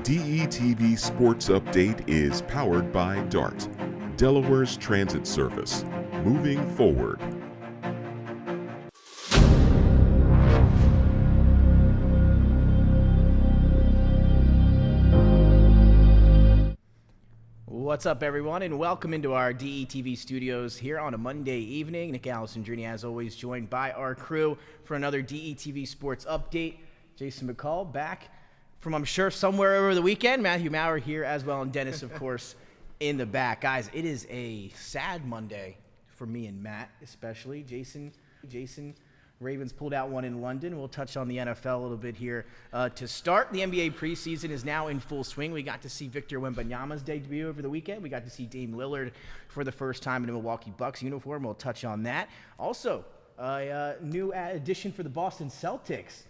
DETV Sports Update is powered by DART, Delaware's transit service. Moving forward. What's up, everyone, and welcome into our DETV studios here on a Monday evening. Nick Alessandrini, as always, joined by our crew for another DETV Sports Update. Jason McCall back from, I'm sure, somewhere over the weekend. Matthew Maurer here as well, and Dennis, of course, in the back. Guys, it is a sad Monday for me and Matt, especially. Jason, Ravens pulled out one in London. We'll touch on the NFL a little bit here. To start, the NBA preseason is now in full swing. We got to see Victor Wembanyama's debut over the weekend. We got to see Dame Lillard for the first time in a Milwaukee Bucks uniform. We'll touch on that. Also, a new addition for the Boston Celtics,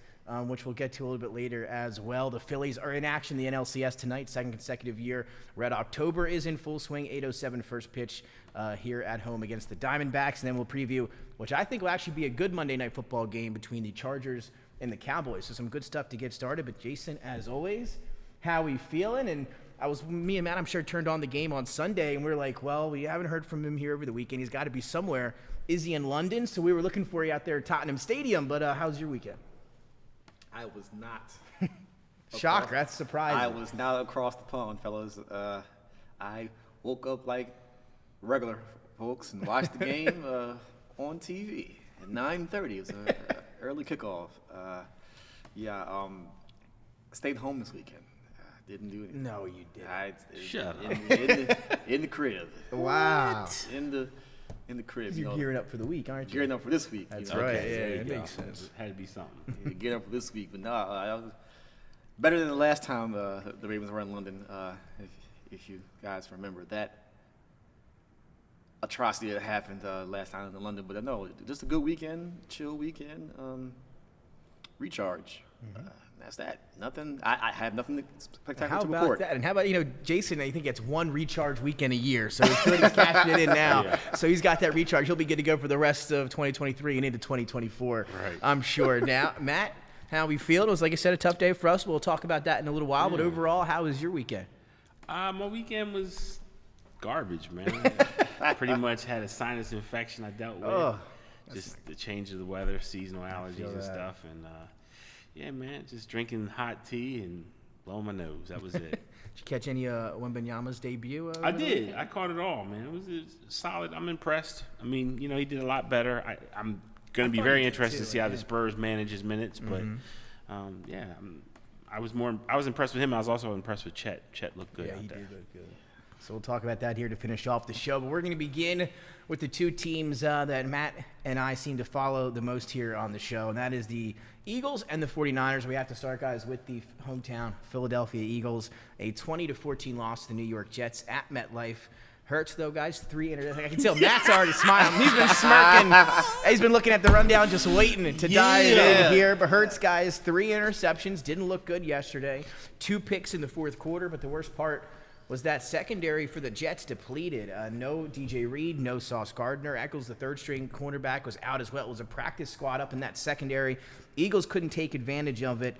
which we'll get to a little bit later as well. The Phillies are in action in the NLCS tonight, second consecutive year. Red October is in full swing, 8:07 first pitch here at home against the Diamondbacks. And then we'll preview, which I think will actually be a good Monday Night Football game between the Chargers and the Cowboys. So some good stuff to get started. But Jason, as always, how we feeling? And me and Matt, I'm sure, turned on the game on Sunday, and we were like, well, we haven't heard from him here over the weekend. He's got to be somewhere. Is he in London? So we were looking for you out there at Tottenham Stadium. But how's your weekend? I was not. Shocker, that's surprising. I was not across the pond, fellas. I woke up like regular folks and watched the game on TV at 9:30. It was an early kickoff. Stayed home this weekend. Didn't do anything. No, you didn't. Shut up. In the crib. Wow. In the crib. You're gearing up for the week, aren't you? Gearing up for this week. That's you know? right. Okay, Yeah, it makes sense. It had to be something. Gearing up for this week. But no, I was better than the last time the Ravens were in London, if you guys remember that atrocity that happened last time in London. But no, just a good weekend, chill weekend, recharge. That's that. Nothing. I have nothing spectacular to report. How about that? And how about, Jason, I think gets one recharge weekend a year. So he's good. He's cashing it in now. Yeah. So he's got that recharge. He'll be good to go for the rest of 2023 and into 2024, right. I'm sure. Now, Matt, how we feel? It was, like I said, a tough day for us. We'll talk about that in a little while. Yeah. But overall, how was your weekend? My weekend was garbage, man. I pretty much had a sinus infection I dealt with. Just the change of the weather, seasonal allergies and stuff. And, yeah, man, just drinking hot tea and blowing my nose. That was it. Did you catch any Wembanyama's debut? I did. I caught it all, man. It was solid. I'm impressed. I mean, he did a lot better. I'm going to be very interested to see how the Spurs manage his minutes. But, I was impressed with him. I was also impressed with Chet. Chet looked good out there. Yeah, he did look good. So we'll talk about that here to finish off the show. But we're going to begin with the two teams that Matt and I seem to follow the most here on the show, and that is the Eagles and the 49ers. We have to start, guys, with the hometown Philadelphia Eagles, a 20-14 loss to the New York Jets at MetLife. Hurts, though, guys. 3 interceptions. I can tell Matt's already smiling. He's been smirking. He's been looking at the rundown, just waiting to dive in here. But Hurts, guys, 3 interceptions. Didn't look good yesterday. 2 picks in the fourth quarter, but the worst part was that secondary for the Jets depleted. No DJ Reed, no Sauce Gardner. Eccles, the third-string cornerback, was out as well. It was a practice squad up in that secondary. Eagles couldn't take advantage of it.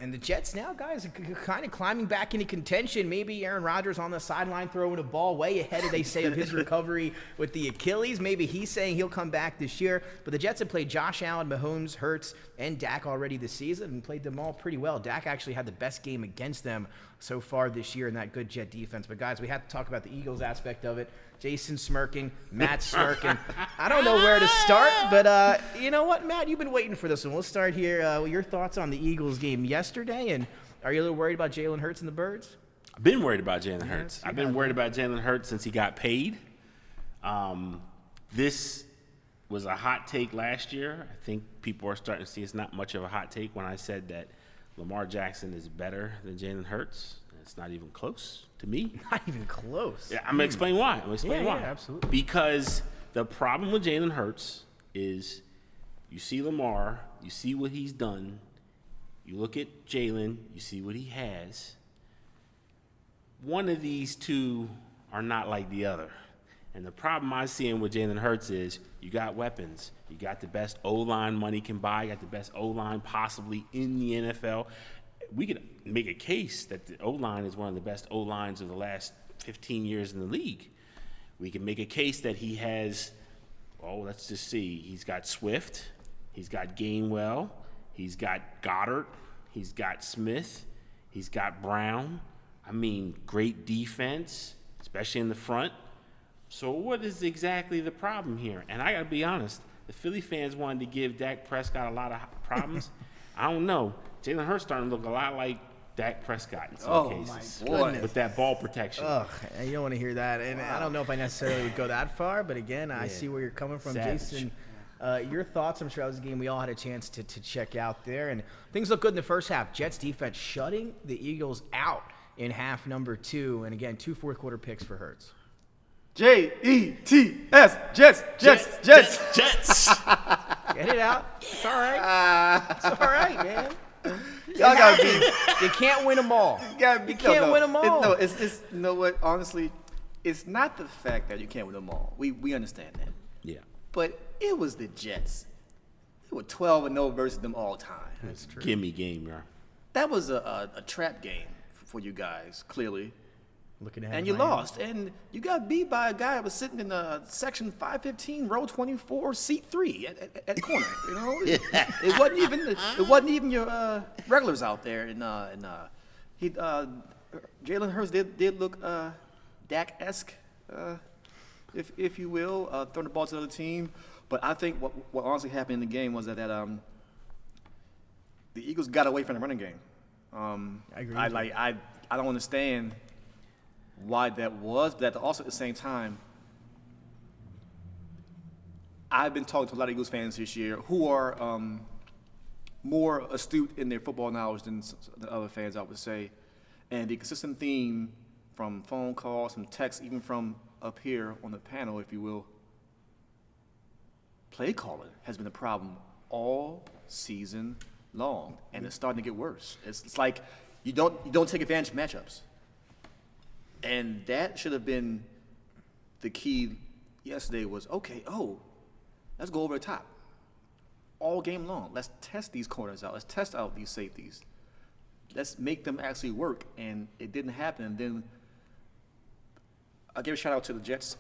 And the Jets now, guys, are kind of climbing back into contention. Maybe Aaron Rodgers on the sideline throwing a ball way ahead, they say, of his recovery with the Achilles. Maybe he's saying he'll come back this year. But the Jets have played Josh Allen, Mahomes, Hurts, and Dak already this season and played them all pretty well. Dak actually had the best game against them so far this year in that good Jet defense. But, guys, we have to talk about the Eagles aspect of it. Jason smirking, Matt smirking. I don't know where to start, but you know what, Matt? You've been waiting for this one. We'll start here with your thoughts on the Eagles game yesterday. And are you a little worried about Jalen Hurts and the Birds? I've been worried about Jalen Hurts. I've been worried about Jalen Hurts since he got paid. This was a hot take last year. I think people are starting to see it's not much of a hot take when I said that Lamar Jackson is better than Jalen Hurts. It's not even close to me. Not even close. Yeah, I'm going to explain why. Yeah, absolutely. Because the problem with Jalen Hurts is you see Lamar, you see what he's done, you look at Jalen, you see what he has. One of these two are not like the other. And the problem I'm seeing with Jalen Hurts is you got weapons. You got the best O-line money can buy. You got the best O-line possibly in the NFL. we could make a case that the O-line is one of the best O-lines of the last 15 years in the league. We can make a case that he has, let's just see. He's got Swift. He's got Gainwell. He's got Goddard. He's got Smith. He's got Brown. I mean, great defense, especially in the front. So what is exactly the problem here? And I got to be honest, the Philly fans wanted to give Dak Prescott a lot of problems. I don't know. Jalen Hurts starting to look a lot like Dak Prescott in some cases. My goodness. With that ball protection. Ugh, you don't want to hear that. And I don't know if I necessarily would go that far, but again, I see where you're coming from, Savage. Jason. Your thoughts? I'm sure that was a game we all had a chance to check out there. And things look good in the first half. Jets defense shutting the Eagles out in half number 2. And again, 2 fourth-quarter picks for Hurts. Jets, Jets. Get it out. It's all right. It's all right, man. Y'all gotta be. You can't win them all. You can't win them all. It's you know what? Honestly, it's not the fact that you can't win them all. We understand that. Yeah. But it was the Jets. They were 12-0 versus them all time. That's true. Gimme game, yeah. That was a trap game for you guys, clearly. Looking ahead And you lost. And you got beat by a guy that was sitting in section 515, row 24, seat 3 at corner. You know, it wasn't even your regulars out there. And Jalen Hurts did look Dak-esque, if you will, throwing the ball to the other team. But I think what honestly happened in the game was that the Eagles got away from the running game. I agree. I don't understand why that was, but also at the same time, I've been talking to a lot of Eagles fans this year who are more astute in their football knowledge than other fans, I would say. And the consistent theme from phone calls, from texts, even from up here on the panel, if you will, play calling has been a problem all season long, and it's starting to get worse. It's like you don't take advantage of matchups. And that should have been the key yesterday was, let's go over the top. All game long. Let's test these corners out. Let's test out these safeties. Let's make them actually work. And it didn't happen. And then I'll give a shout out to the Jets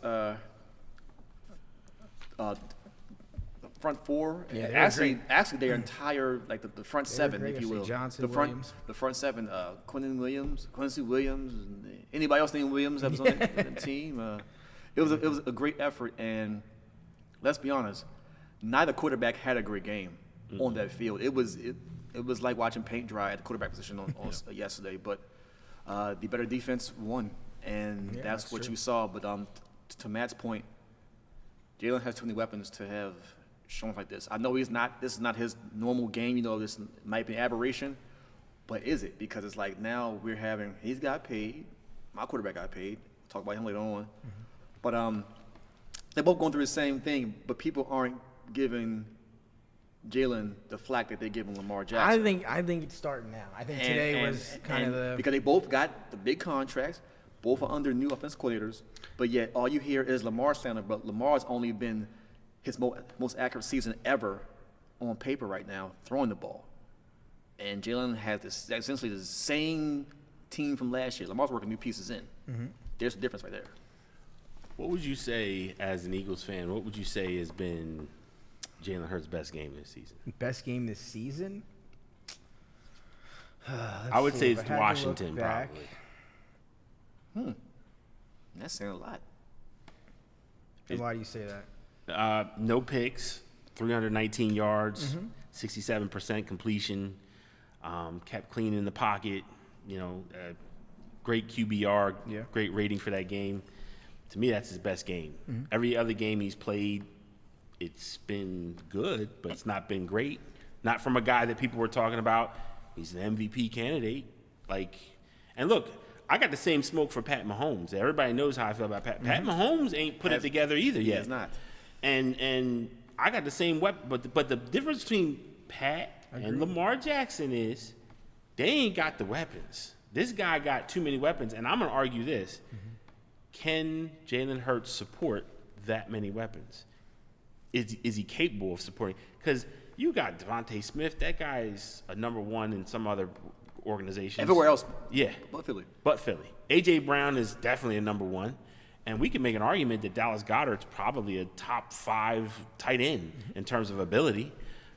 front 4. Yeah, actually their entire, like the front 7, great. if you will. Johnson, the front 7, Quincy Williams, and anybody else named Williams that was on the team. It was a great effort, and let's be honest, neither quarterback had a great game on that field. It was like watching paint dry at the quarterback position on yesterday, but the better defense won, and that's what you saw. But to Matt's point, Jalen has too many weapons to have shown like this. I know this is not his normal game. You know, this might be an aberration, but is it? Because it's like now he's got paid. My quarterback got paid. Talk about him later on. But they're both going through the same thing, but people aren't giving Jalen the flack that they're giving Lamar Jackson. I think it's starting now. I think today was kind of the because they both got the big contracts. Both are under new offensive coordinators, but yet all you hear is Lamar standing. But Lamar's only been his most accurate season ever on paper right now, throwing the ball. And Jalen has essentially the same team from last year. Lamar's working new pieces in. There's a difference right there. What would you say, as an Eagles fan, what would you say has been Jalen Hurts' best game this season? best game this season. I would say it's Washington, probably. That's saying a lot. And why do you say that? No picks, 319 yards, 67% completion, kept clean in the pocket, great QBR, great rating for that game. To me, that's his best game. Every other game he's played, it's been good, but it's not been great. Not from a guy that people were talking about. He's an MVP candidate. And look, I got the same smoke for Pat Mahomes. Everybody knows how I feel about Pat. Pat Mahomes ain't put it together either yet. He's not. And I got the same weapon, but the difference between Pat and Lamar Jackson is they ain't got the weapons. This guy got too many weapons, and I'm gonna argue this: can Jalen Hurts support that many weapons? Is he capable of supporting? Because you got Devontae Smith. That guy's a number one in some other organizations. Everywhere else, Yeah. but Philly. But Philly. A.J. Brown is definitely a number one. And we can make an argument that Dallas Goedert's probably a top 5 tight end in terms of ability.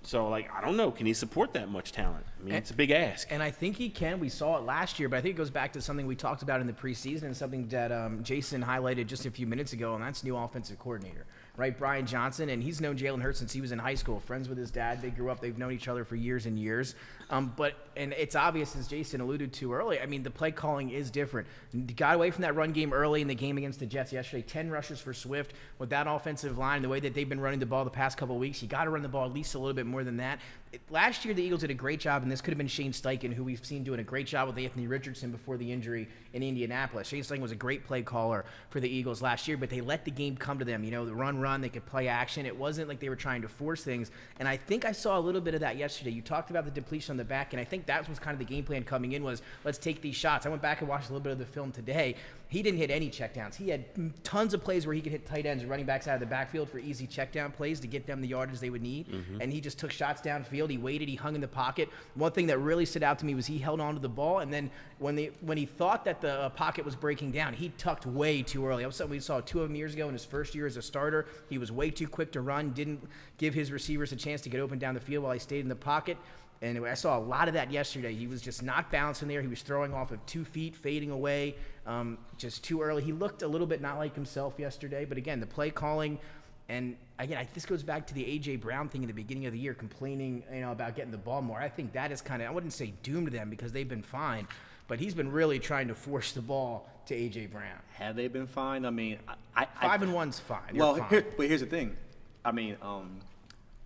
So, like, I don't know. Can he support that much talent? I mean, it's a big ask. And I think he can. We saw it last year, but I think it goes back to something we talked about in the preseason and something that Jason highlighted just a few minutes ago, and that's new offensive coordinator, right? Brian Johnson, and he's known Jalen Hurts since he was in high school, friends with his dad. They grew up. They've known each other for years and years. And it's obvious, as Jason alluded to earlier, I mean, the play calling is different. Got away from that run game early in the game against the Jets yesterday. 10 rushes for Swift with that offensive line, the way that they've been running the ball the past couple of weeks. You got to run the ball at least a little bit more than that. Last year, the Eagles did a great job, and this could have been Shane Steichen, who we've seen doing a great job with Anthony Richardson before the injury in Indianapolis. Shane Steichen was a great play caller for the Eagles last year, but they let the game come to them. You know, the run, they could play action. It wasn't like they were trying to force things, and I think I saw a little bit of that yesterday. You talked about the depletion on the back, and I think that was kind of the game plan coming in was, let's take these shots. I went back and watched a little bit of the film today. He didn't hit any checkdowns. He had tons of plays where he could hit tight ends and running backs out of the backfield for easy checkdown plays to get them the yardage they would need. And he just took shots downfield. He waited. He hung in the pocket. One thing that really stood out to me was he held on to the ball, and then when he thought that the pocket was breaking down, he tucked way too early. That was something we saw 2 of them years ago in his first year as a starter. He was way too quick to run, didn't give his receivers a chance to get open down the field while he stayed in the pocket. And I saw a lot of that yesterday. He was just not balancing there. He was throwing off of 2 feet, fading away, just too early. He looked a little bit not like himself yesterday. But, again, the play calling, and, again, this goes back to the A.J. Brown thing in the beginning of the year, complaining about getting the ball more. I think that is kind of – I wouldn't say doomed them because they've been fine. But he's been really trying to force the ball to A.J. Brown. Have they been fine? I mean, 5-1's fine. Well, fine. but here's the thing. I mean,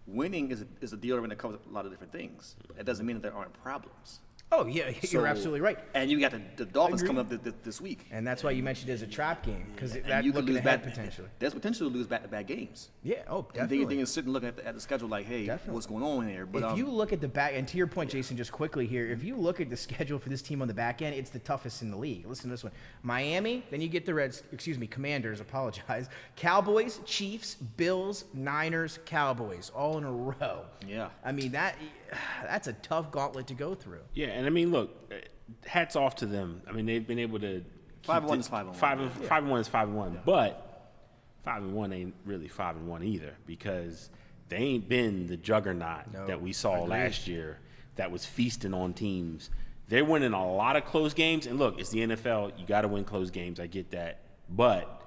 winning is a deodorant that covers a lot of different things. It doesn't mean that there aren't problems. Oh, yeah, you're absolutely right. And you got the Dolphins coming up this week. And that's why you mentioned it as a trap game, because And you could lose ahead back potentially. There's potential to lose back-to-back games. Yeah, oh, And definitely. then you sit and look at the schedule like, hey, Definitely. what's going on here? But If you look at the back, and to your point, Jason, just quickly here, if you look at the schedule for this team on the back end, it's the toughest in the league. Listen to this one. Miami, then you get the Commanders, apologize. Cowboys, Chiefs, Bills, Niners, Cowboys, all in a row. Yeah. I mean, that's a tough gauntlet to go through. Yeah, and I mean, look, hats off to them. I mean, they've been able to 5-1 is 5-1. 5-1 is 5-1, but 5-1 ain't really 5-1 either because they ain't been the juggernaut that we saw last year that was feasting on teams. They're winning a lot of close games, and look, it's the NFL. You got to win close games. I get that, but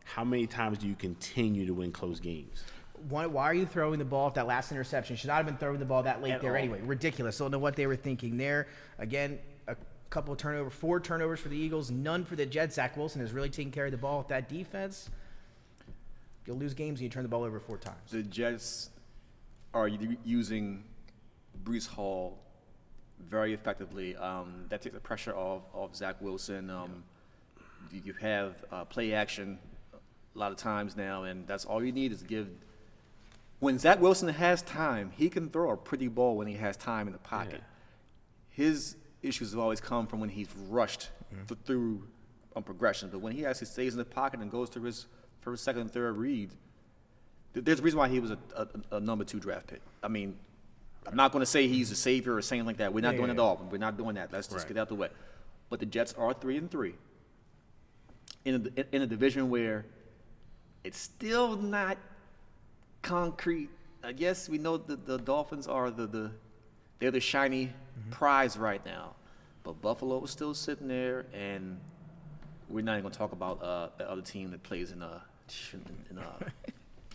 how many times do you continue to win close games? Why are you throwing the ball if that last interception? Should not have been throwing the ball that late At there all. anyway. Ridiculous. Don't know what they were thinking there. Again, a couple of turnovers, 4 turnovers for the Eagles, none for the Jets. Zach Wilson is really taking care of the ball with that defense. You'll lose games and you turn the ball over 4 times. the Jets are using Breece Hall very effectively. That takes the pressure off Zach Wilson. You have play action a lot of times now, and that's all you need is to give. When Zach Wilson has time, he can throw a pretty ball when he has time in the pocket. His issues have always come from when he's rushed through on progression. But when he actually stays in the pocket and goes through his first, second, and third read, there's a reason why he was a number 2 draft pick. I mean, I'm not going to say he's a savior or saying like that. We're not doing it at all. We're not doing that. Let's just get out the way. But the Jets are 3-3 in a division where it's still not concrete. I guess we know that the Dolphins are they're the shiny prize right now, but Buffalo is still sitting there, and we're not even going to talk about the other team that plays in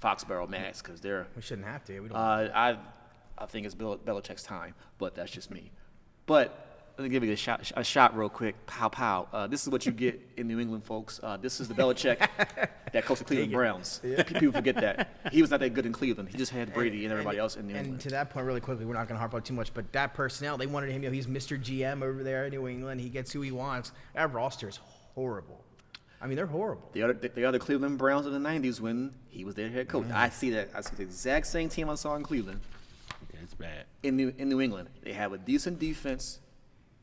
Foxborough, Mass, because they're. We shouldn't have to. We don't. I think it's Belichick's time, but that's just me. But let me give you a shot real quick. Pow, pow. This is what you get in New England, folks. This is the Belichick that coached the Cleveland Browns. People forget that. He was not that good in Cleveland. He just had Brady and everybody else in New England. And to that point, really quickly, we're not going to harp on too much, but that personnel, they wanted him. He's Mr. GM over there in New England. He gets who he wants. That roster is horrible. I mean, they're horrible. The other Cleveland Browns in the 90s when he was their head coach. I see that. I see the exact same team I saw in Cleveland. It's bad. In New England. They have a decent defense,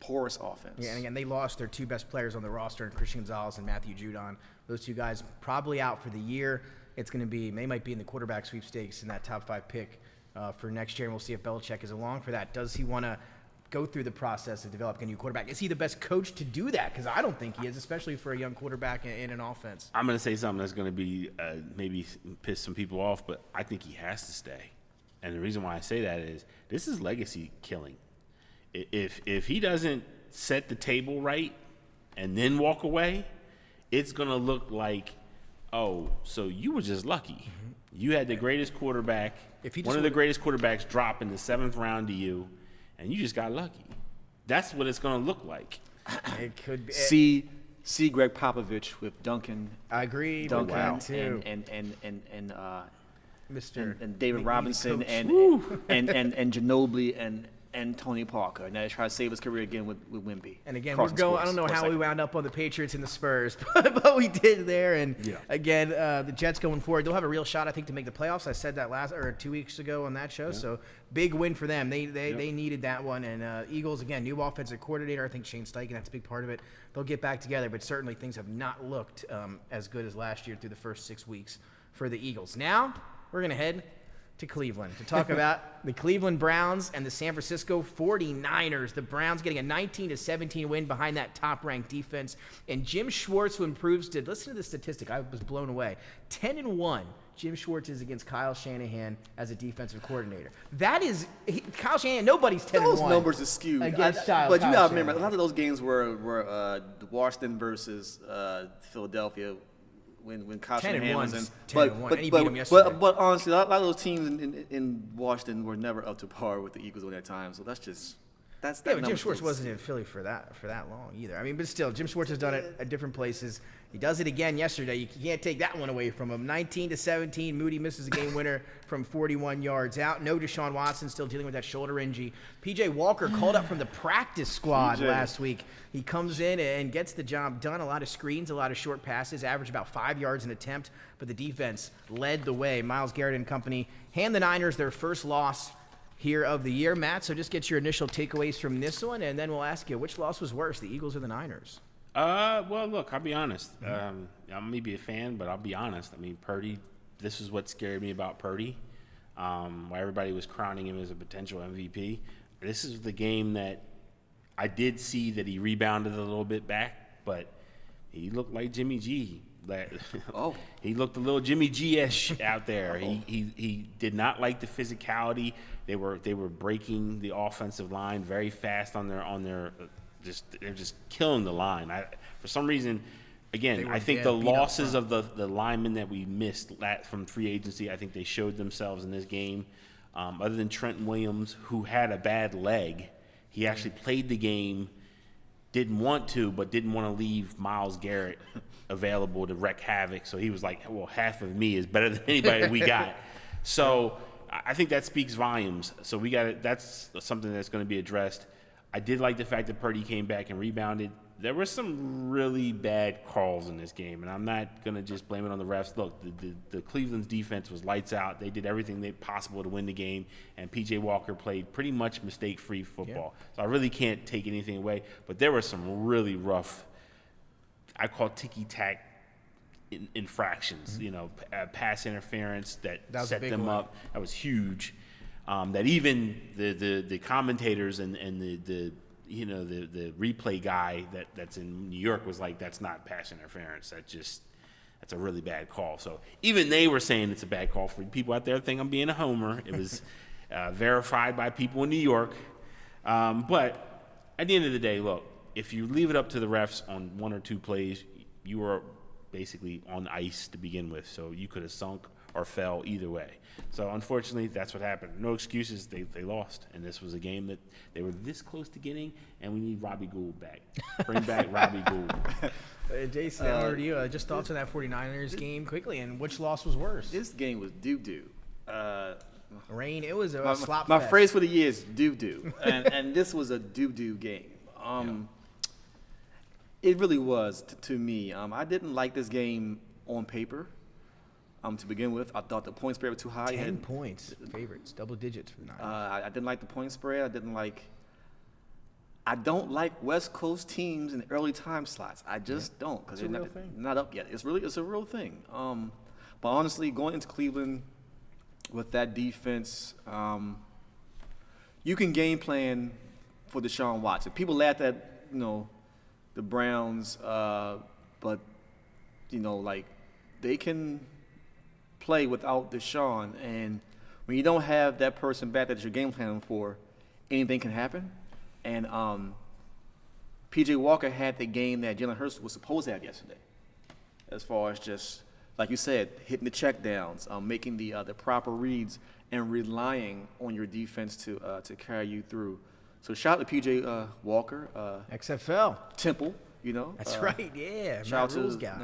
porous offense. Yeah, and again, they lost their 2 best players on the roster, Christian Gonzalez and Matthew Judon. Those 2 guys probably out for the year. It's going to be, they might be in the quarterback sweepstakes in that top 5 pick for next year, and we'll see if Belichick is along for that. Does he want to go through the process of developing a new quarterback? Is he the best coach to do that? Because I don't think he is, especially for a young quarterback in an offense. I'm going to say something that's going to be maybe piss some people off, but I think he has to stay. And the reason why I say that is this is legacy killing. If he doesn't set the table right and then walk away, it's going to look like, oh, so you were just lucky. Mm-hmm. You had the greatest quarterback, one of the greatest quarterbacks drop in the 7th round to you, and you just got lucky. That's what it's going to look like. It could be. See Greg Popovich with Duncan. I agree. Duncan too. And Mr. and David Robinson and Ginobili and Tony Parker. And now they try to save his career again with Wemby. And again, we're going. I don't know how we wound up on the Patriots and the Spurs, but we did there. And again, the Jets going forward, they'll have a real shot, I think, to make the playoffs. I said that 2 weeks ago on that show. Yeah. So big win for them. They needed that one. And Eagles, again, new offensive coordinator. I think Shane Steichen, that's a big part of it. They'll get back together, but certainly things have not looked as good as last year through the first 6 weeks for the Eagles. Now we're going to head to Cleveland to talk about the Cleveland Browns and the San Francisco 49ers. The Browns getting a 19-17 win behind that top-ranked defense. And Jim Schwartz, who improves to, listen to the statistic, I was blown away, 10-1. Jim Schwartz is against Kyle Shanahan as a defensive coordinator. That is, Kyle Shanahan, nobody's 10-1. Those numbers are skewed. But you got to remember, a lot of those games were Washington versus Philadelphia. When Kyle Shanahan was in, but honestly, a lot of those teams in Washington were never up to par with the Eagles during that time. So that's but Jim Schwartz wasn't in Philly for that long either. I mean, but still, Jim Schwartz has done it at different places. He does it again yesterday. You can't take that one away from him. 19-17. Moody misses a game winner from 41 yards out. No Deshaun Watson, still dealing with that shoulder injury. P.J. Walker called up from the practice squad last week. He comes in and gets the job done. A lot of screens, a lot of short passes, average about 5 yards an attempt. But the defense led the way. Myles Garrett and company hand the Niners their first loss here of the year. Matt, so just get your initial takeaways from this one, and then we'll ask you, which loss was worse, the Eagles or the Niners? Well, look, I'll be honest. I'm maybe a fan, but I'll be honest. I mean, Purdy, this is what scared me about Purdy, why everybody was crowning him as a potential MVP. This is the game that I did see that he rebounded a little bit back, but he looked like Jimmy G. He looked a little Jimmy G-ish out there. He did not like the physicality. They were breaking the offensive line very fast on their they're just killing the line. For some reason, again, I think the losses of the linemen that we missed from free agency, I think they showed themselves in this game. Other than Trent Williams, who had a bad leg, he actually played the game, didn't want to, but didn't want to leave Myles Garrett available to wreak havoc. So he was like, well, half of me is better than anybody we got. So I think that speaks volumes. So that's something that's going to be addressed. I did like the fact that Purdy came back and rebounded. There were some really bad calls in this game, and I'm not going to just blame it on the refs. Look, the Cleveland's defense was lights out. They did everything possible to win the game, and P.J. Walker played pretty much mistake-free football. Yeah. So I really can't take anything away. But there were some really rough, I call ticky-tack infractions, pass interference that set them up. That was huge. That even the commentators and the replay guy that's in New York was like, that's not pass interference. That's a really bad call. So even they were saying it's a bad call. For people out there think I'm being a homer. It was verified by people in New York. But at the end of the day, look, if you leave it up to the refs on one or two plays, you were basically on ice to begin with. So you could have sunk or fell either way. So unfortunately, that's what happened. No excuses. They lost, and this was a game that they were this close to getting, and we need Robbie Gould back. Bring back Robbie Gould. Jason, over to you. Just thoughts on that 49ers game quickly, and which loss was worse? This game was doo-doo. Rain, it was a slop My fest. phrase for the year is doo-doo, and this was a doo-doo game. It really was to me. I didn't like this game on paper. To begin with, I thought the point spread was too high. 10 points, favorites, double digits for the Niners. I didn't like the point spread. I don't like West Coast teams in early time slots. I just don't, because they're not up yet. It's a real thing. But honestly, going into Cleveland with that defense, you can game plan for Deshaun Watson. People laughed at, the Browns, but, like they can play without Deshaun. And when you don't have that person back that you're game planning for, anything can happen. And P.J. Walker had the game that Jalen Hurts was supposed to have yesterday, as far as just, like you said, hitting the checkdowns, making the proper reads, and relying on your defense to carry you through. So shout out to P.J. Walker. XFL. Temple, That's right, yeah. Shout out Matt to Rule's guy.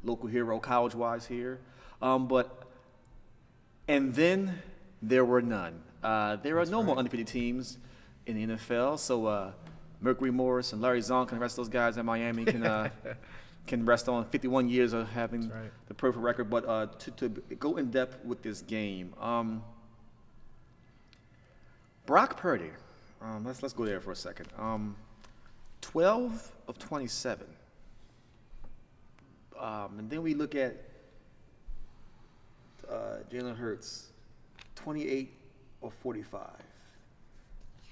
Local hero college-wise here. And then there were none. There are no more undefeated teams in the NFL, so Mercury Morris and Larry Zonk and the rest of those guys in Miami can rest on 51 years of having the perfect record. But to go in depth with this game, Brock Purdy, let's go there for a second. 12 of 27. And then we look at Jalen Hurts, 28 of 45.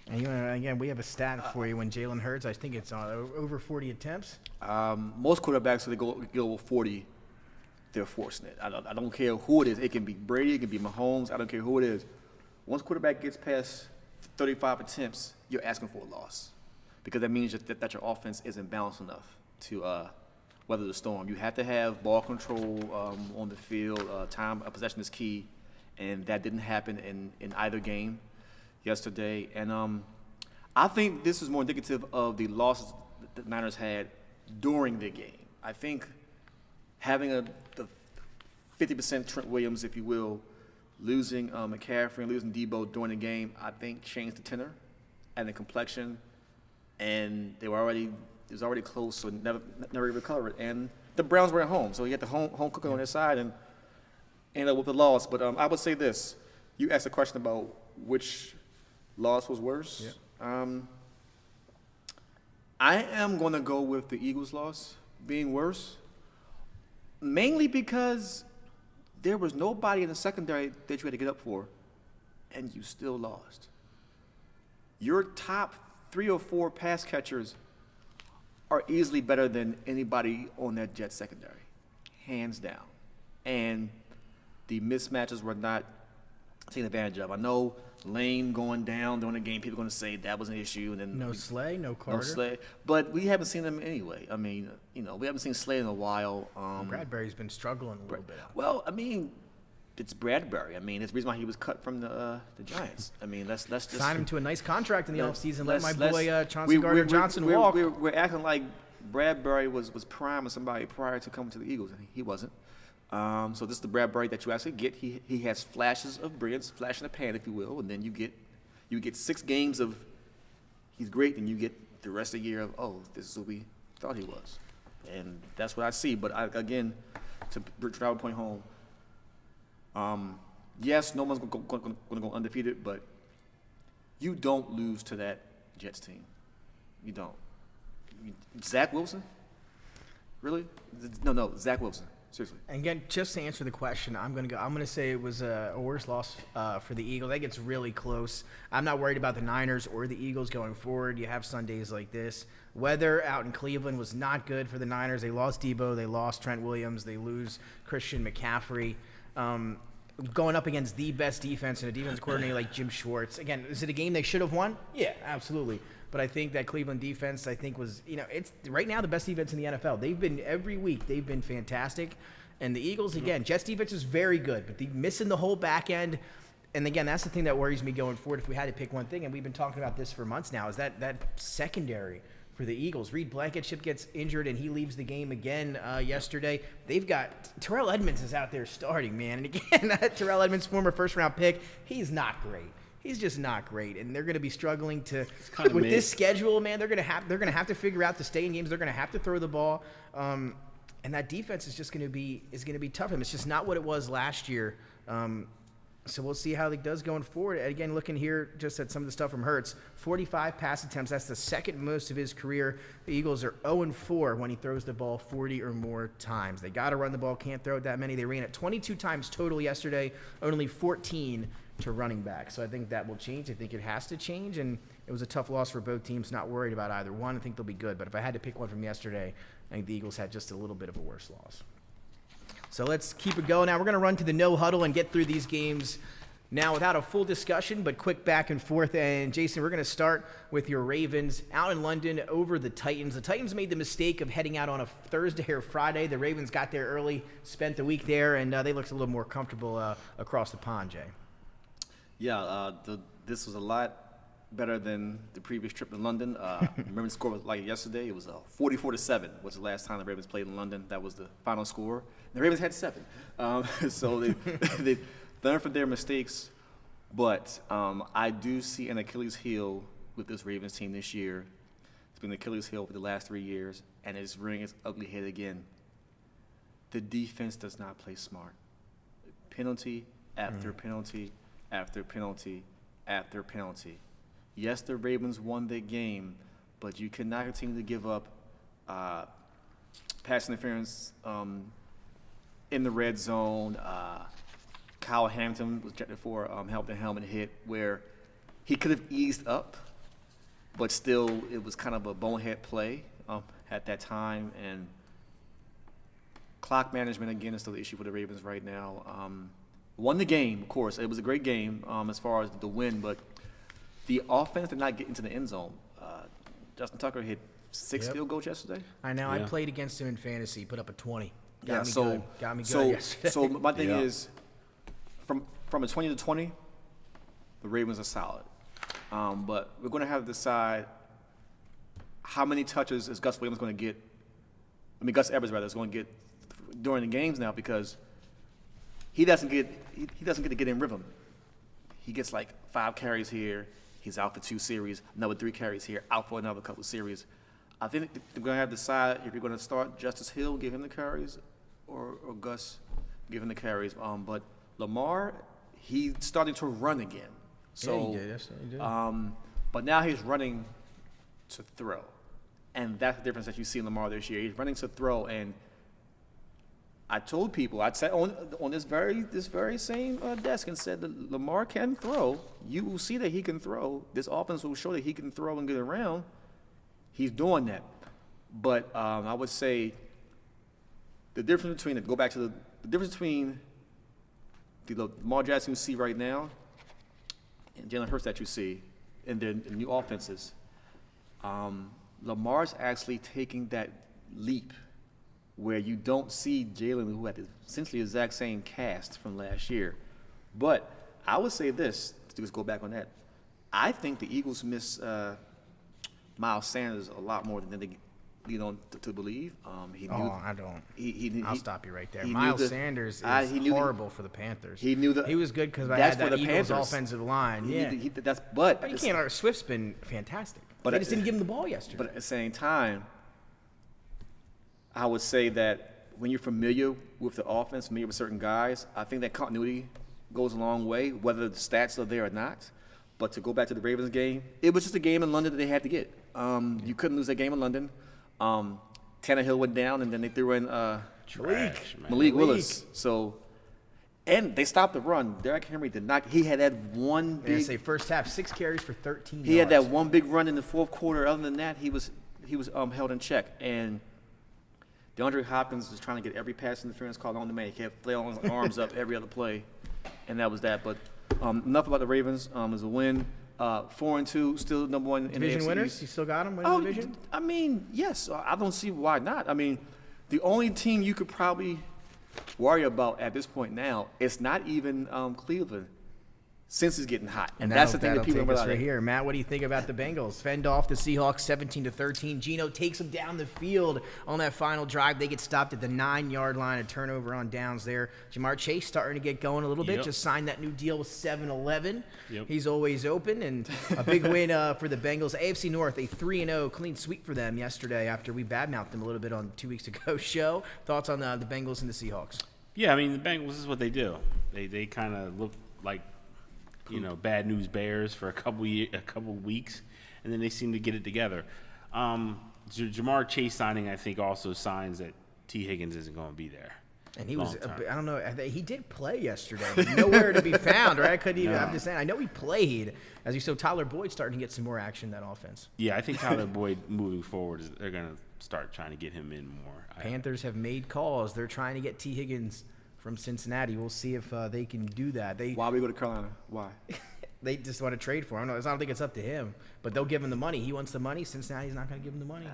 And again, we have a stat for you when Jalen Hurts, I think it's on over 40 attempts. Most quarterbacks, when they go 40, they're forcing it. I don't care who it is. It can be Brady, it can be Mahomes. I don't care who it is. Once quarterback gets past 35 attempts, you're asking for a loss, because that means that your offense isn't balanced enough to weather the storm. You have to have ball control on the field. Time of possession is key, and that didn't happen in either game yesterday. And I think this is more indicative of the losses the Niners had during the game. I think having the 50% Trent Williams, if you will, losing McCaffrey and losing Debo during the game, I think changed the tenor and the complexion. And it was already close, so never recovered. And the Browns were at home, so you had the home cooking on their side and ended up with the loss. But I would say this: you asked a question about which loss was worse. Yeah. I am going to go with the Eagles' loss being worse, mainly because there was nobody in the secondary that you had to get up for, and you still lost. Your top 3 or 4 pass catchers are easily better than anybody on that Jets secondary, hands down. And the mismatches were not taken advantage of. I know Lane going down during the game, people are going to say that was an issue. And then Slay, no Carter. No Slay. But we haven't seen them anyway. I mean, we haven't seen Slay in a while. Bradbury's been struggling a little bit. Well, I mean, it's Bradbury. I mean, it's the reason why he was cut from the Giants. I mean, let's just sign him to a nice contract in the offseason. Let my boy Chauncey Gardner-Johnson walk. We're acting like Bradbury was prime as somebody prior to coming to the Eagles, and he wasn't. So this is the Bradbury that you actually get. He has flashes of brilliance, flash in the pan, if you will, and then you get 6 games of he's great, and you get the rest of the year of this is what we thought he was, and that's what I see. But again, to drive a point home. Yes, no one's going to go undefeated, but you don't lose to that Jets team. You don't. Zach Wilson? Really? No, Zach Wilson. Seriously. And again, just to answer the question, I'm gonna say it was a worse loss for the Eagles. That gets really close. I'm not worried about the Niners or the Eagles going forward. You have Sundays like this. Weather out in Cleveland was not good for the Niners. They lost Debo. They lost Trent Williams. They lose Christian McCaffrey. Going up against the best defense and a defense coordinator like Jim Schwartz. Again, is it a game they should have won? Yeah, absolutely. But I think that Cleveland defense, was, it's right now the best defense in the NFL. Every week, they've been fantastic. And the Eagles, again, Jets defense is very good, but they're missing the whole back end. And again, that's the thing that worries me going forward. If we had to pick one thing, and we've been talking about this for months now, is that secondary for the Eagles. Reed Blankenship gets injured, and he leaves the game again yesterday. They've got Terrell Edmonds is out there starting, man. And again, Terrell Edmonds, former first-round pick, he's not great. He's just not great, and they're going to be struggling with this schedule, man. They're going to have to figure out to stay in games. They're going to have to throw the ball, and that defense is just going to be tough for them. It's just not what it was last year. So we'll see how it does going forward. Again, looking here just at some of the stuff from Hurts, 45 pass attempts. That's the second most of his career. The Eagles are 0-4 when he throws the ball 40 or more times. They got to run the ball, can't throw it that many. They ran it 22 times total yesterday, only 14 to running back. So I think that will change. I think it has to change, and it was a tough loss for both teams. Not worried about either one. I think they'll be good. But if I had to pick one from yesterday, I think the Eagles had just a little bit of a worse loss. So let's keep it going. Now we're going to run to the no huddle and get through these games now without a full discussion, but quick back and forth. And Jason, we're going to start with your Ravens out in London over the Titans. The Titans made the mistake of heading out on a Thursday or Friday. The Ravens got there early, spent the week there, and they looked a little more comfortable across the pond, Jay. Yeah, this was a lot better than the previous trip to London. Remember the score was like yesterday. It was 44-7 was the last time the Ravens played in London. That was the final score. The Ravens had 7. So they learned from their mistakes. But I do see an Achilles heel with this Ravens team this year. It's been the Achilles heel for the last 3 years, and it's rearing its ugly head again. The defense does not play smart. Penalty after penalty after penalty after penalty. Yes, the Ravens won the game, but you cannot continue to give up pass interference in the red zone. Kyle Hamilton was ejected for help the helmet hit where he could have eased up, but still it was kind of a bonehead play at that time. And clock management, again, is still the issue for the Ravens right now. Won the game, of course. It was a great game as far as the win, but the offense did not get into the end zone. Justin Tucker hit 6 field goals yesterday. I know. Yeah. I played against him in fantasy. Put up a 20. Got me good yesterday. So my thing is, from a 20 to 20, the Ravens are solid. But we're going to have to decide how many touches is Gus Williams going to get. I mean, Gus Evans rather is going to get during the games now, because he doesn't get to get in rhythm. He gets like 5 carries here. He's out for 2 series. Another 3 carries here. Out for another couple of series. I think they're going to have to decide if you're going to start Justice Hill, give him the carries, or Gus, give him the carries. But Lamar, he's starting to run again. So, yeah, he did. Yes, he did. But now he's running to throw. And that's the difference that you see in Lamar this year. He's running to throw, and I told people, I said on this very same desk and said that Lamar can throw. You will see that he can throw. This offense will show that he can throw and get around. He's doing that. But I would say the difference between it, go back to the difference between the Lamar Jackson you see right now and Jalen Hurts that you see in the new offenses. Lamar's actually taking that leap where you don't see Jalen, who had essentially the exact same cast from last year. But I would say this, to just go back on that. I think the Eagles miss Miles Sanders a lot more than they lead on to believe. I don't. I'll stop you right there. He Miles Sanders is horrible for the Panthers. He was good because I had that Eagles offensive line. But you can't. Swift's been fantastic. But they just didn't give him the ball yesterday. But at the same time, I would say that when you're familiar with the offense, familiar with certain guys, I think that continuity goes a long way, whether the stats are there or not. But to go back to the Ravens game, it was just a game in London that they had to get. You couldn't lose that game in London. Tannehill went down, and then they threw in Malik Willis. So, and they stopped the run. Derrick Henry did not. He had that one big. First half, 6 carries for 13 yards. He had that one big run in the fourth quarter. Other than that, he was held in check. And DeAndre Hopkins was trying to get every pass interference call on the man. He kept flailing his arms up every other play, and that was that. But enough about the Ravens. It was a win. 4-2, still number 1 in division the AFC winners. East. You still got them winning the division? I mean, yes. I don't see why not. I mean, the only team you could probably worry about at this point now, it's not even Cleveland, since it's getting hot. And that's the thing that people take us about right here. Matt, what do you think about the Bengals? Fend off the Seahawks 17-13. Geno takes them down the field on that final drive. They get stopped at the 9-yard line, a turnover on downs there. Jamar Chase starting to get going a little bit. Just signed that new deal with 7-Eleven. He's always open, and a big win for the Bengals. AFC North, a 3-0 clean sweep for them yesterday after we badmouthed them a little bit on 2 weeks ago show. Thoughts on the Bengals and the Seahawks? Yeah, I mean, the Bengals, this is what they do. They kind of look like, bad news bears for a couple weeks, and then they seem to get it together. Jamar Chase signing, I think, also signs that T. Higgins isn't going to be there. And he was, Long time. I don't know, he did play yesterday. But nowhere to be found, right? I couldn't even, I'm just saying, I know he played. As you saw, Tyler Boyd starting to get some more action in that offense. Yeah, I think Tyler Boyd moving forward, they're going to start trying to get him in more. Panthers have made calls. They're trying to get T. Higgins from Cincinnati. We'll see if they can do that. Why we go to Carolina? Why? They just want to trade for him. I don't think it's up to him, but they'll give him the money. He wants the money. Cincinnati's not going to give him the money.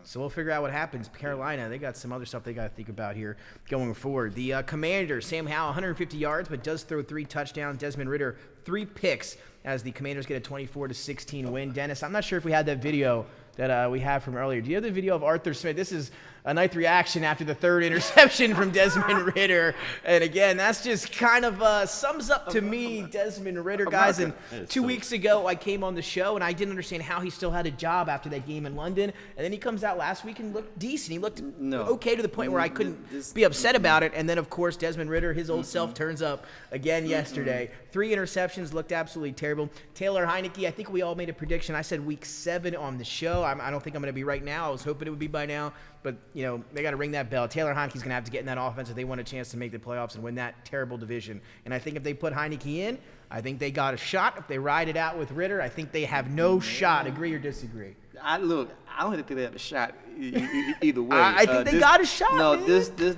So we'll figure out what happens. Carolina, they got some other stuff they got to think about here going forward. The Commanders, Sam Howell, 150 yards, but does throw 3 touchdowns. Desmond Ridder, 3 picks as the Commanders get a 24-16 win. Dennis, I'm not sure if we had that video that we have from earlier. Do you have the video of Arthur Smith? This is a nice reaction after the 3rd interception from Desmond Ridder. And again, that's just kind of sums up to me Desmond Ridder, guys. And 2 weeks ago, I came on the show, and I didn't understand how he still had a job after that game in London. And then he comes out last week and looked decent. He looked okay to the point where I couldn't be upset about it. And then, of course, Desmond Ridder, his old self, turns up again yesterday. 3 interceptions, looked absolutely terrible. Taylor Heineke, I think we all made a prediction. I said week 7 on the show. I don't think I'm going to be right now. I was hoping it would be by now. But, you know, they got to ring that bell. Taylor Heineke's going to have to get in that offense if they want a chance to make the playoffs and win that terrible division. And I think if they put Heineke in, I think they got a shot. If they ride it out with Ridder, I think they have no shot. Agree or disagree? I don't think they have a shot either way. I think they got a shot, No, man.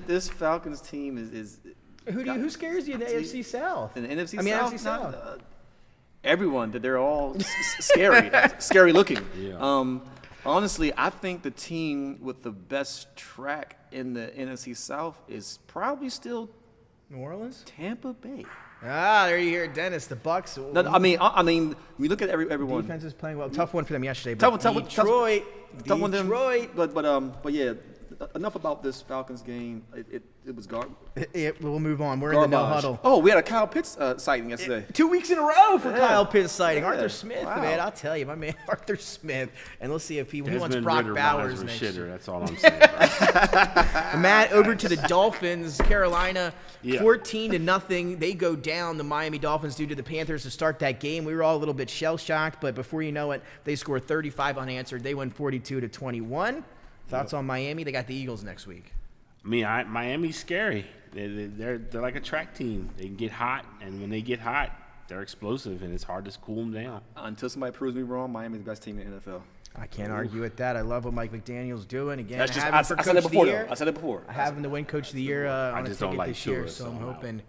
this Falcons team is Who scares you in the AFC South? in the NFC I mean, South. NFC South. Everyone, that they're all scary, scary looking. Yeah. Honestly, I think the team with the best track in the NFC South is probably still New Orleans? Tampa Bay. There you hear it, Dennis. The Bucks. No, I mean, we look at everyone. Defense is playing well. Tough one for them yesterday. Tough But one- Detroit. Tough one them, Detroit. but yeah. Enough about this Falcons game. It was garbage. We'll move on. We're in the no huddle. Oh, we had a Kyle Pitts sighting yesterday. 2 weeks in a row for Kyle Pitts sighting. Yeah. Arthur Smith, Wow. man. I'll tell you, my man Arthur Smith. And let's see if he wants Desmond Brock Ridder Bowers lines were next shitter. year. That's all I'm saying. Matt, over to the Dolphins. Carolina, Yeah. 14-0. They go down, the Miami Dolphins, due to the Panthers to start that game. We were all a little bit shell-shocked, but before you know it, they score 35 unanswered. They win 42-21. Thoughts on Miami? They got the Eagles next week. Miami's scary. They're like a track team. They can get hot, and when they get hot, they're explosive, and it's hard to cool them down. Until somebody proves me wrong, Miami's the best team in the NFL. I can't argue with that. I love what Mike McDaniel's doing. Again, That's just, I have him for I said it Coach of before, the though. Year. I said it before. I have him to win Coach of the Year on a just don't ticket like this year, Tua so I'm somehow. hoping.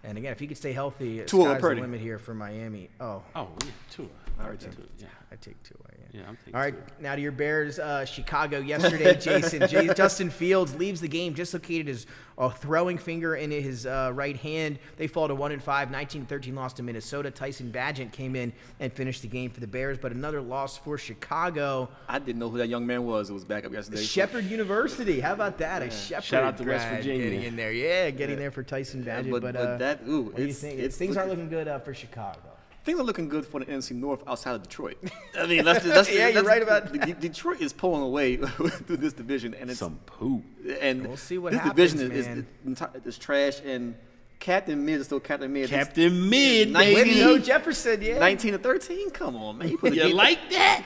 And again, if he could stay healthy, Tua sky's the Purdy. limit here for Miami. Oh, Oh, yeah, Tua. All right, Tim. Yeah, I take Tua. yeah, I'm taking All right, Tua. now to your Bears. Chicago yesterday, Jason. Justin Fields leaves the game, dislocated his throwing finger in his right hand. They fall to 1-5, 19-13 loss to Minnesota. Tyson Bagent came in and finished the game for the Bears, but another loss for Chicago. I didn't know who that young man was. It was back up yesterday. Shepherd University. How about that? A Shepherd Shout out to West grad Virginia. getting in there. Yeah, getting there for Tyson Bagent. but that, ooh, what do you think? Things aren't looking good for Chicago. Things are looking good for the NFC North outside of Detroit. I mean, that's Yeah, you're right about Detroit is pulling away through this division, and it's Some poop. and We'll see what this happens, division is trash. And Captain Mid is still Captain Mid. Captain Mid, Nice. Way to baby. go, Jefferson. Yeah. 19-13. Come on, man. You put a You game- like that?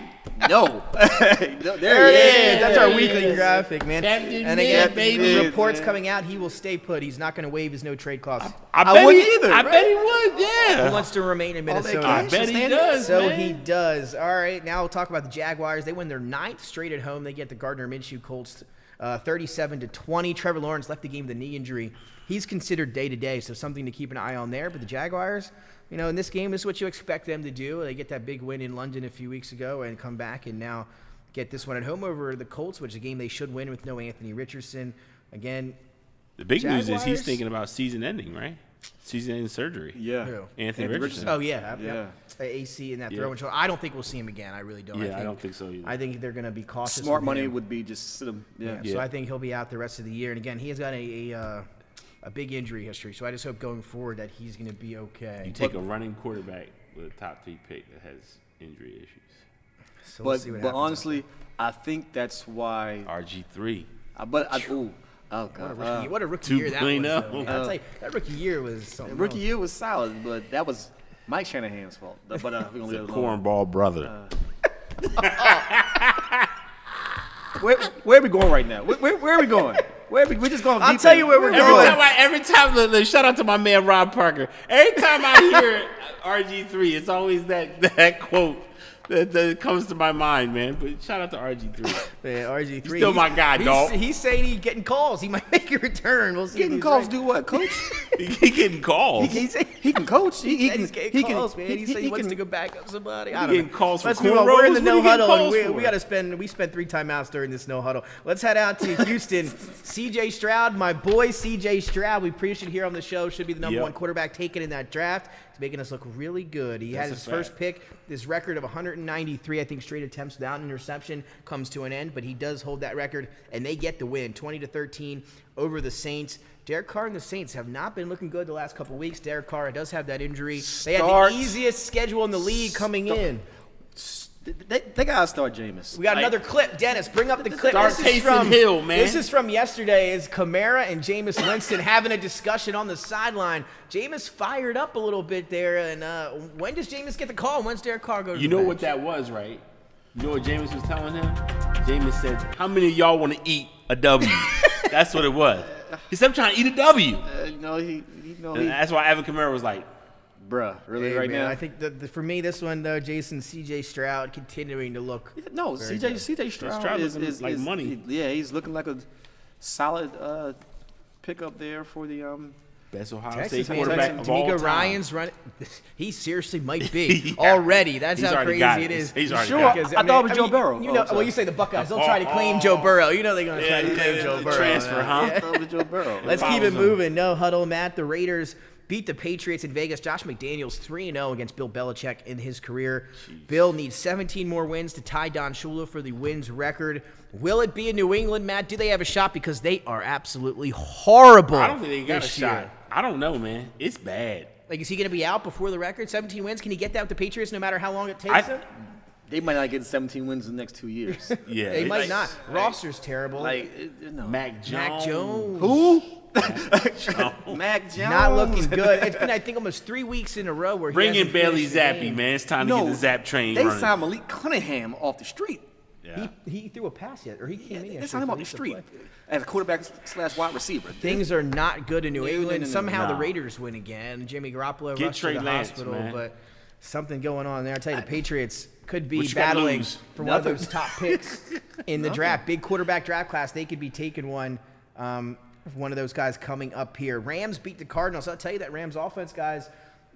No. There it is. That's our weekly is. graphic, man. Captain And Mid, again, baby. reports coming out, he will stay put. He's not going to waive his no trade clause. I bet wouldn't he, either, I right? bet he would, yeah. He wants to remain in All that Minnesota. I cash bet is he standing. does, So man. he does. All right, now we'll talk about the Jaguars. They win their 9th straight at home. They get the Gardner Minshew Colts 37-20. Trevor Lawrence left the game with a knee injury. He's considered day-to-day, so something to keep an eye on there. But the Jaguars, you know, in this game, this is what you expect them to do. They get that big win in London a few weeks ago and come back and now get this one at home over the Colts, which is a game they should win with no Anthony Richardson. Again, The big news is he's Jaguars? thinking about season-ending, right? Season-ending surgery. Yeah. Who? Anthony Richardson. oh, yeah. Yeah. AC in that Yeah. throw and show. I don't think we'll see him again. I really don't. Yeah, I don't think so either. I think they're going to be cautious. Smart with money him. would be just sit him. Yeah. So I think he'll be out the rest of the year. And again, he has got a big injury history. So I just hope going forward that he's going to be okay. You take a running quarterback with a top 3 pick that has injury issues. So we'll see what But happens. honestly, I think that's why. RG3. Oh what a God. rookie, what a rookie year that was. 2.0. Though. Yeah, I'll tell you, that rookie year was something. Rookie else. year was solid, but that was Mike Shanahan's fault. But we're gonna leave it alone. Cornball brother. Where are we going right now? Where are we going? We're just going. I'll tell you where we're going. Every time, look, shout out to my man Rob Parker. Every time I hear RG3, it's always that quote that comes to my mind, man. But shout out to RG3. Man, RG3. He's still my guy, dog. He's saying he's getting calls. He might make a return. We'll see. Getting calls do what, coach? He getting calls. He can coach. He said he's getting calls, man. He said he wants to go back up somebody. I don't know. Getting calls for Let's move on. We're in the cornrows? no What are you huddle, getting and calls for? we spent 3 timeouts during this no huddle. Let's head out to Houston. C.J. Stroud, my boy C.J. Stroud. We preached it here on the show. Should be the number 1 quarterback taken in that draft. He's making us look really good. He had his first pick. This record of 193, I think, straight attempts without an interception comes to an end, but he does hold that record, and they get the win, 20-13 over the Saints. Derek Carr and the Saints have not been looking good the last couple weeks. Derek Carr does have that injury. They had the easiest schedule in the league coming in. They gotta start Jameis. We got another clip. Dennis, bring up the clip. Start Taysom Hill, man. This is from yesterday. Is Kamara and Jameis Winston having a discussion on the sideline? Jameis fired up a little bit there. And when does Jameis get the call? When's Derek Carr go to You the know bench? what that was, right? You know what Jameis was telling him? Jameis said, how many of y'all want to eat a W? That's what it was. He said, I'm trying to eat a W. And that's why Alvin Kamara was like, bruh, really Hey, right man, now? I think for me, this one, though, Jason, C.J. Stroud continuing to look. No, very C.J. Stroud Stroud is looking like money. He's looking like a solid pickup there for the best Ohio Texas, State man, quarterback of all D'Amico time. Ryan's running. He seriously might be already. That's He's how already crazy got it it. is. He's already Sure, got it. I thought it was Joe Burrow. You know, Oh, sorry. well, you say the Buckeyes. They'll try to claim Joe Burrow. You know they're going to try to claim Joe Burrow. Transfer, huh? I thought it was Joe Burrow. Let's keep follows it him. moving. No huddle, Matt. The Raiders beat the Patriots in Vegas. Josh McDaniels 3-0 against Bill Belichick in his career. Bill needs 17 more wins to tie Don Shula for the wins record. Will it be in New England, Matt? Do they have a shot? Because they are absolutely horrible. I don't think they got a this shot. year. I don't know, man. It's bad. Like, is he going to be out before the record? 17 wins? Can he get that with the Patriots no matter how long it takes him? They might not get 17 wins in the next 2 years. Yeah. They might like- not. Roster's terrible. No. Mac Jones. Mac Jones. Who? Mac Jones. Not looking good. It's been, I think, almost 3 weeks in a row where he Bring in hasn't Bailey finished the Zappi, game. man. It's time to get the Zap train They running. signed Malik Cunningham off the street. Yeah. He threw a pass yet, or he came in They yesterday signed him for off the least a street play. as a quarterback / wide receiver. Things are not good in New England. no, Somehow the no. Raiders win again. Jimmy Garoppolo Get rushed Trey to the Lance, hospital, man. but something going on there. I tell you, the Patriots could be What you gotta battling lose? for one of Nothing. those top picks in the draft. Big quarterback draft class. They could be taking one of those guys coming up here. Rams beat the Cardinals. I'll tell you that Rams offense, guys,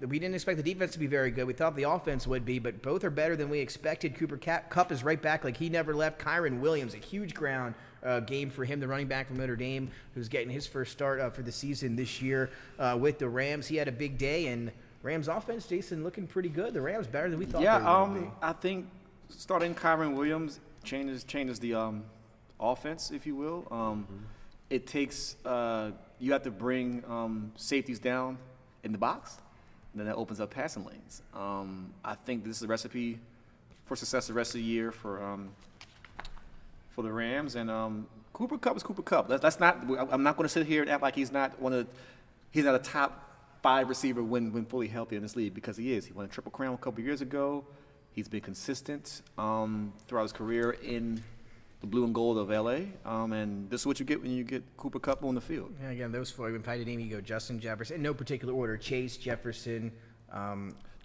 we didn't expect the defense to be very good. We thought the offense would be, but both are better than we expected. Cooper Kupp is right back like he never left. Kyron Williams, a huge ground game for him, the running back from Notre Dame, who's getting his first start for the season this year with the Rams. He had a big day, and Rams offense, Jason, looking pretty good. The Rams better than we thought they were going to be. I think starting Kyron Williams changes the offense, if you will. It takes you have to bring safeties down in the box, and then that opens up passing lanes. I think this is a recipe for success the rest of the year for the Rams. And Cooper Kupp is Cooper Kupp. That's not. I'm not going to sit here and act like he's not a top 5 receiver when fully healthy in this league, because he is. He won a Triple Crown a couple years ago. He's been consistent throughout his career in the blue and gold of L.A. And this is what you get when you get Cooper Kupp on the field. Yeah, again, those 4. If I had to name, you go Justin Jefferson, in no particular order. Chase, Jefferson,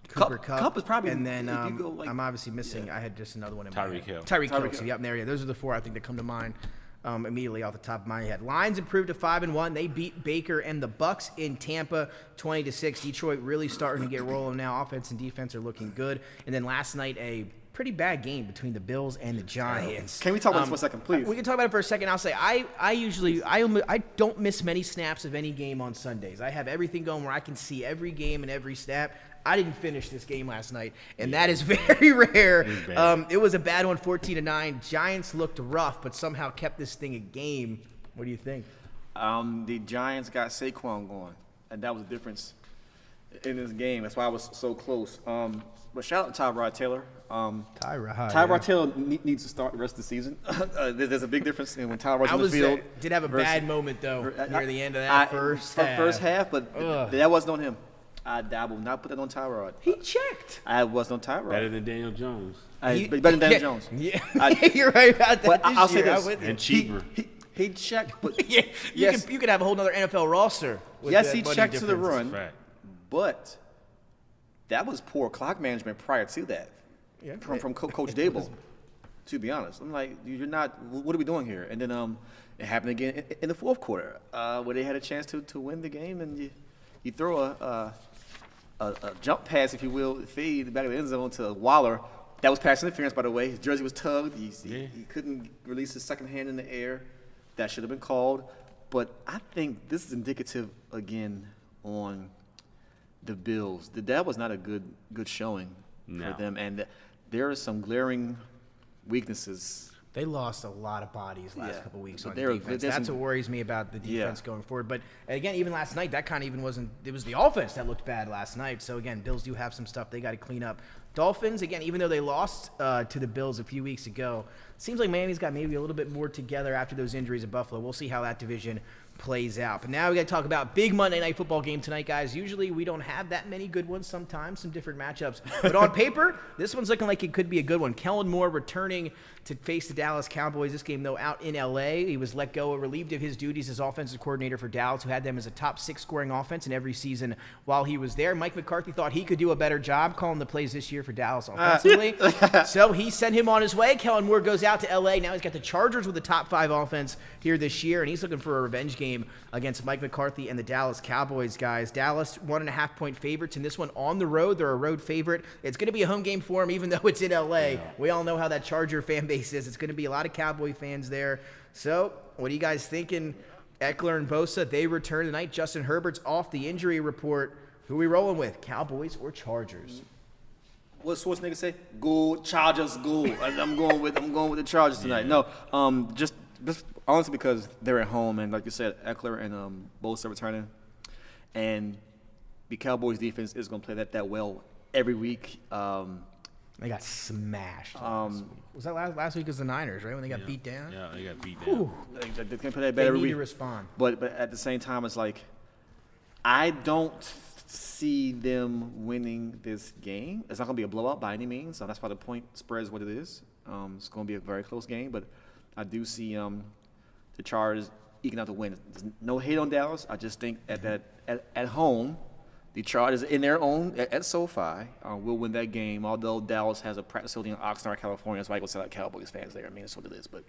Cooper Kupp. Kupp is probably, and then if you go like, I'm obviously missing. I had just another one in my Tyreek head. Hill. Tyreek Hill. Hill. So, yep, there you go. Those are the 4 I think that come to mind immediately off the top of my head. Lions improved to 5-1. They beat Baker and the Bucks in Tampa 20-6. Detroit really starting to get rolling now. Offense and defense are looking good. And then last night, a pretty bad game between the Bills and the Giants. Can we talk about this for a second, please? We can talk about it for a second. I'll say I don't miss many snaps of any game on Sundays. I have everything going where I can see every game and every snap. I didn't finish this game last night, and that is very rare. It was a bad one, 14-9. Giants looked rough, but somehow kept this thing a game. What do you think? The Giants got Saquon going, and that was the difference in this game. That's why I was so close. But shout out to Tyrod Taylor. Tyrod Taylor needs to start the rest of the season. There's a big difference in when Tyrod's on the field. Did have a bad moment, though, near the end of that first half, but that wasn't on him. I will not put that on Tyrod. He checked. I wasn't on Tyrod. Better than Daniel Jones. Better than Daniel Jones. Yeah, you're right about that. But I'll say year. this. I'm with you. And cheaper. He checked, but Yeah, yes, you could have a whole other NFL roster. With yes, that he money checked to the difference. run, Fact. but that was poor clock management prior to that Yeah. from Coach Dable. To be honest, I'm like, you're not. What are we doing here? And then it happened again in the fourth quarter, where they had a chance to win the game, and you throw a jump pass, if you will, fade in the back of the end zone to Waller. That was pass interference, by the way. His jersey was tugged. He couldn't release his second hand in the air. That should have been called. But I think this is indicative again on the Bills. That was not a good showing for them, and there are some glaring weaknesses. They lost a lot of bodies last couple weeks But on there- defense. there's That's some- what worries me about the defense Yeah. going forward. But again, even last night, that kind of even wasn't. It was the offense that looked bad last night. So again, Bills do have some stuff they got to clean up. Dolphins, again, even though they lost to the Bills a few weeks ago, seems like Miami's got maybe a little bit more together after those injuries at Buffalo. We'll see how that division plays out. But now we got to talk about big Monday Night Football game tonight, guys. Usually we don't have that many good ones. Sometimes some different matchups. But on paper, this one's looking like it could be a good one. Kellen Moore returning to face the Dallas Cowboys. This game, though, out in L.A. He was let go, relieved of his duties as offensive coordinator for Dallas, who had them as a top 6 scoring offense in every season while he was there. Mike McCarthy thought he could do a better job calling the plays this year for Dallas offensively. So he sent him on his way. Kellen Moore goes out to L.A. Now he's got the Chargers with the top 5 offense here this year, and he's looking for a revenge game against Mike McCarthy and the Dallas Cowboys, guys. Dallas 1.5-point favorites in this one on the road. They're a road favorite. It's going to be a home game for them, even though it's in L.A. We all know how that Charger fan base is. It's going to be a lot of Cowboy fans there. So what are you guys thinking? Eckler and Bosa, they return tonight. Justin Herbert's off the injury report. Who are we rolling with, Cowboys or Chargers? What Schwarzenegger say? Go Chargers, go! I'm going with the Chargers tonight. No, just honestly because they're at home, and like you said, Eckler and Bosa returning, and the Cowboys defense is going to play that well every week. They got smashed. Was that last week? Was the Niners, right, when they got beat down? Yeah, they got beat down. They can play that better They every need week. to respond. But at the same time, it's like I don't see them winning this game. It's not going to be a blowout by any means. So that's why the point spread is what it is. It's going to be a very close game, but I do see the Chargers eking out the win. There's no hate on Dallas. I just think at home, the Chargers in their own at SoFi will win that game. Although Dallas has a practice facility in Oxnard, California, that's why I go sell out Cowboys fans there. I mean, that's what it is. But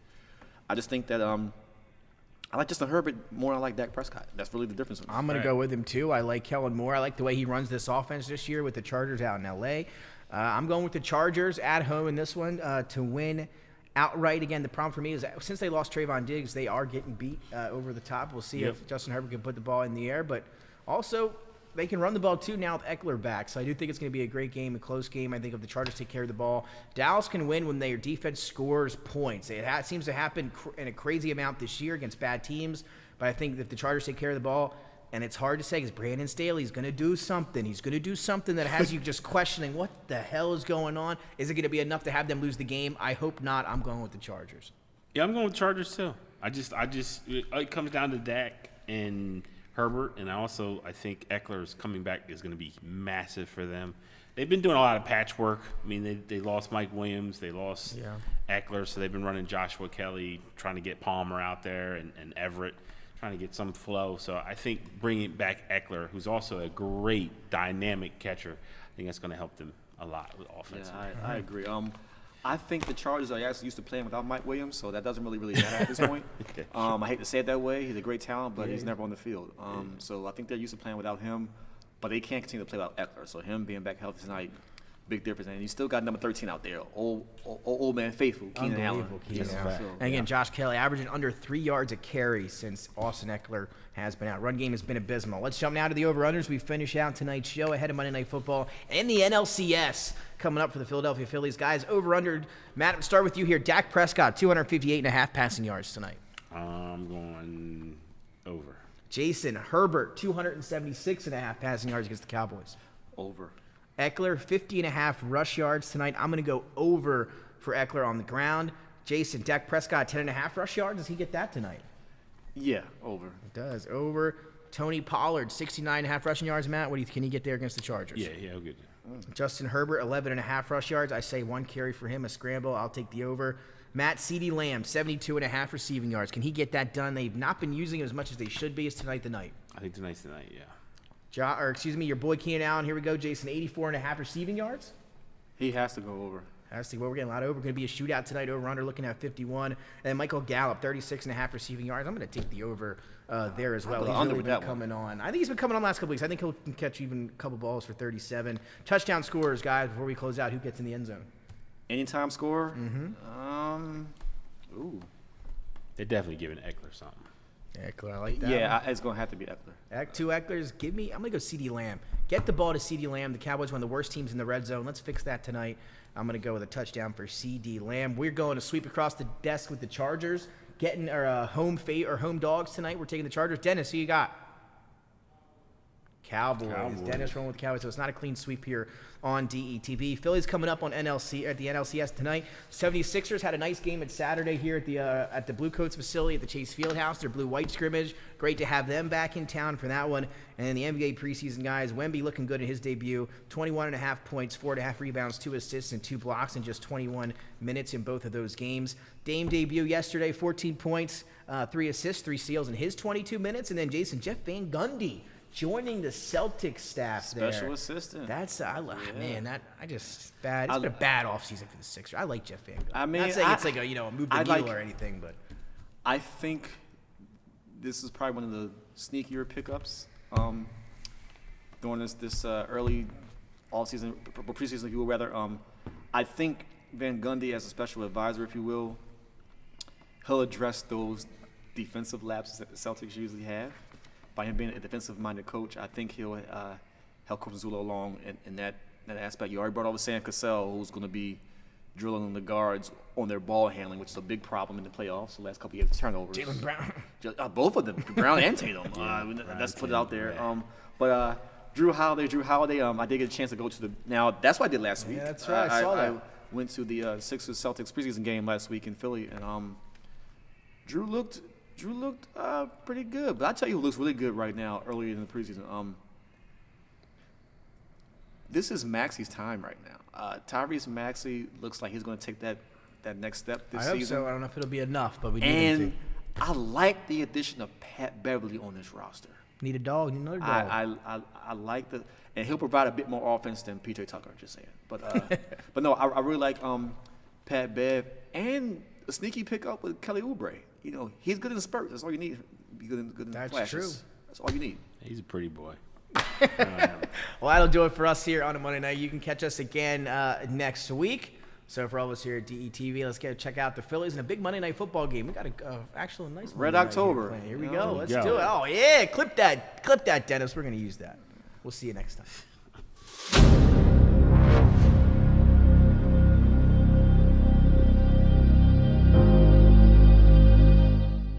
I just think that I like Justin Herbert more than I like Dak Prescott. That's really the difference. I'm going to go with him, too. I like Kellen Moore. I like the way he runs this offense this year with the Chargers out in L.A. I'm going with the Chargers at home in this one to win outright. Again, the problem for me is that since they lost Trayvon Diggs, they are getting beat over the top. We'll see if Justin Herbert can put the ball in the air. But also, they can run the ball, too, now with Eckler back. So I do think it's going to be a great game, a close game. I think if the Chargers take care of the ball, Dallas can win when their defense scores points. It seems to happen in a crazy amount this year against bad teams. But I think if the Chargers take care of the ball, and it's hard to say because Brandon Staley's going to do something. He's going to do something that has you just questioning what the hell is going on. Is it going to be enough to have them lose the game? I hope not. I'm going with the Chargers. Yeah, I'm going with Chargers too. It comes down to Dak and Herbert, and I think Eckler's coming back is going to be massive for them. They've been doing a lot of patchwork. I mean, they lost Mike Williams, they lost Eckler, so they've been running Joshua Kelly, trying to get Palmer out there, and Everett, trying to get some flow. So I think bringing back Eckler, who's also a great dynamic catcher, I think that's going to help them a lot with offense. Yeah, I agree. I think the Chargers are actually used to playing without Mike Williams, so that doesn't really matter at this point. I hate to say it that way. He's a great talent, but he's never on the field. So I think they're used to playing without him, but they can't continue to play without Eckler. So him being back healthy tonight, big difference. And you still got number 13 out there, old man faithful, Keenan Allen. Unbelievable, Keenan So, Allen. And again, Josh Kelly averaging under 3 yards a carry since Austin Eckler has been out. Run game has been abysmal. Let's jump now to the over-unders. We finish out tonight's show ahead of Monday Night Football and the NLCS coming up for the Philadelphia Phillies. Guys, over-under. Matt, start with you here. Dak Prescott, 258.5 passing yards tonight. I'm going over. Jason Herbert, 276.5 passing yards against the Cowboys. over. Eckler, 50.5 rush yards tonight. I'm going to go over for Eckler on the ground. Jason, Dak Prescott, 10.5 rush yards. Does he get that tonight? Yeah, over. It does. Over. Tony Pollard, 69.5 rushing yards. Matt, can he get there against the Chargers? Yeah, I'll get you. Justin Herbert, 11.5 rush yards. I say one carry for him, a scramble. I'll take the over. Matt, CeeDee Lamb, 72.5 receiving yards. Can he get that done? They've not been using him as much as they should be. Is tonight the night? I think tonight's the night, yeah. Your boy Keenan Allen. Here we go, Jason. 84.5 receiving yards. He has to go over. Has to. Well, we're getting a lot over. Going to be a shootout tonight. Over under looking at 51. And then Michael Gallup, 36.5 receiving yards. I'm going to take the over there as well. He's really been coming on. I think he's been coming on the last couple weeks. I think he'll catch even a couple balls for 37. Touchdown scorers, guys. Before we close out, who gets in the end zone? Anytime scorer. They're definitely giving Eckler something. Eckler, I like that. Yeah, it's going to have to be Eckler. Two Ecklers. I'm going to go CeeDee Lamb. Get the ball to CeeDee Lamb. The Cowboys, one of the worst teams in the red zone. Let's fix that tonight. I'm going to go with a touchdown for CeeDee Lamb. We're going to sweep across the desk with the Chargers, getting our home dogs tonight. We're taking the Chargers. Dennis, who you got? Cowboys. Dennis rolling with Cowboys, so it's not a clean sweep here on DETV. Phillies coming up on at the NLCS tonight. 76ers had a nice game at Saturday here at the Blue Coats facility at the Chase Fieldhouse. Their blue-white scrimmage. Great to have them back in town for that one. And then the NBA preseason guys, Wemby looking good in his debut. 21.5 points, 4.5 rebounds, 2 assists, and 2 blocks in just 21 minutes in both of those games. Dame debut yesterday, 14 points, 3 assists, 3 steals in his 22 minutes. And then Jeff Van Gundy joining the Celtics staff there. Special assistant. That's man. It's been a bad offseason for the Sixers. I like Jeff Van Gundy. I mean, not saying it's like a move the needle or anything, but I think this is probably one of the sneakier pickups during this early offseason, preseason, if you will, rather. I think Van Gundy, as a special advisor, if you will, he'll address those defensive lapses that the Celtics usually have. By him being a defensive-minded coach, I think he'll help Coach Zula along in that aspect. You already brought over Sam Cassell, who's going to be drilling the guards on their ball handling, which is a big problem in the playoffs. The last couple of years, turnovers. Jaylen Brown. Both of them, Brown and Tatum. Let's put it out there. But Drew Holiday. I did get a chance to go to now. That's what I did last week. Yeah, that's right. I saw that. I went to the Sixers Celtics preseason game last week in Philly, and Drew looked pretty good, but I tell you who looks really good right now early in the preseason. This is Maxey's time right now. Tyrese Maxey looks like he's going to take that next step this season. I hope so. I don't know if it'll be enough, but we need and I like the addition of Pat Beverly on this roster. Need a dog, need another dog. I like and he'll provide a bit more offense than PJ Tucker, just saying. But no, I really like Pat Bev and a sneaky pickup with Kelly Oubre. He's good in spurts. That's all you need. Be good in That's flashes. True. That's all you need. He's a pretty boy. Well, that'll do it for us here on a Monday night. You can catch us again next week. So for all of us here at DETV, let's check out the Phillies in a big Monday night football game. We got a nice Red October. Here we go. Let's do it. Oh yeah, clip that, Dennis. We're gonna use that. We'll see you next time.